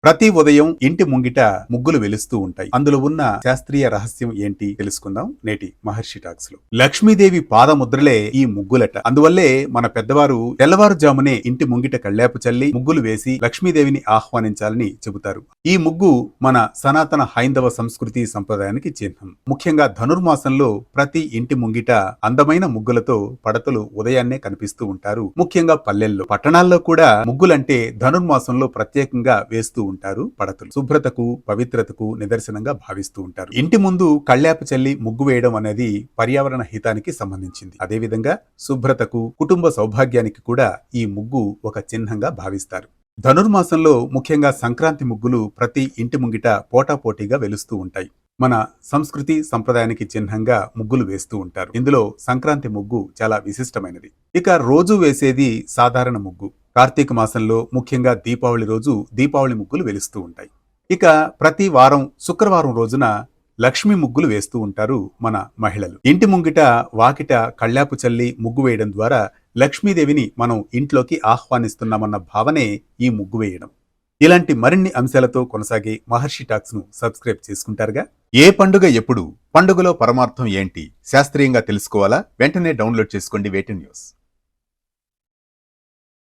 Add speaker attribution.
Speaker 1: ప్రతి ఉదయం ఇంటి ముంగిట ముగ్గులు వెలుస్తూ ఉంటాయి. అందులో ఉన్న శాస్త్రీయ రహస్యం ఏంటి తెలుసుకుందాం నేటి మహర్షి టాక్స్ లో. లక్ష్మీదేవి పాదముద్రలే ఈ ముగ్గులట. అందువల్లే మన పెద్దవారు తెల్లవారుజామునే ఇంటి ముంగిట కళ్యాపు చల్లి ముగ్గులు వేసి లక్ష్మీదేవిని ఆహ్వానించాలని చెబుతారు. ఈ ముగ్గు మన సనాతన హైందవ సంస్కృతి సంప్రదాయానికి చిహ్నం. ముఖ్యంగా ధనుర్మాసంలో ప్రతి ఇంటి ముంగిట అందమైన ముగ్గులతో పడతలు ఉదయాన్నే కనిపిస్తూ ఉంటారు. ముఖ్యంగా పల్లెల్లో, పట్టణాల్లో కూడా ముగ్గులంటే ధనుర్మాసంలో ప్రత్యేకంగా వేస్తూ ఉంటారు పడతులు. శుభ్రతకు, పవిత్రతకు నిదర్శనంగా భావిస్తూ ఉంటారు. ఇంటి ముందు కళ్యాపు చల్లి ముగ్గు వేయడం అనేది పర్యావరణ హితానికి సంబంధించింది. అదేవిధంగా శుభ్రతకు, కుటుంబ సౌభాగ్యానికి కూడా ఈ ముగ్గు ఒక చిహ్నంగా భావిస్తారు. ధనుర్మాసంలో ముఖ్యంగా సంక్రాంతి ముగ్గులు ప్రతి ఇంటి ముంగిట పోటాపోటీగా వెలుస్తూ ఉంటాయి. మన సంస్కృతి సంప్రదాయానికి చిహ్నంగా ముగ్గులు వేస్తూ ఉంటారు. ఇందులో సంక్రాంతి ముగ్గు చాలా విశిష్టమైనది. ఇక రోజు వేసేది సాధారణ ముగ్గు. కార్తీక మాసంలో ముఖ్యంగా దీపావళి రోజు దీపావళి ముగ్గులు వెలుస్తూ ఉంటాయి. ఇక ప్రతి వారం శుక్రవారం రోజున లక్ష్మీ ముగ్గులు వేస్తూ ఉంటారు మన మహిళలు. ఇంటి ముంగిట వాకిట కళ్యాపు చల్లి ముగ్గు వేయడం ద్వారా లక్ష్మీదేవిని మనం ఇంట్లోకి ఆహ్వానిస్తున్నామన్న భావనే ఈ ముగ్గు వేయడం. ఇలాంటి మరిన్ని అంశాలతో కొనసాగే మహర్షి టాక్స్ ను సబ్స్క్రైబ్ చేసుకుంటారుగా. ఏ పండుగ ఎప్పుడు, పండుగలో పరమార్థం ఏంటి శాస్త్రీయంగా తెలుసుకోవాలా? వెంటనే డౌన్లోడ్ చేసుకోండి వేటి న్యూస్.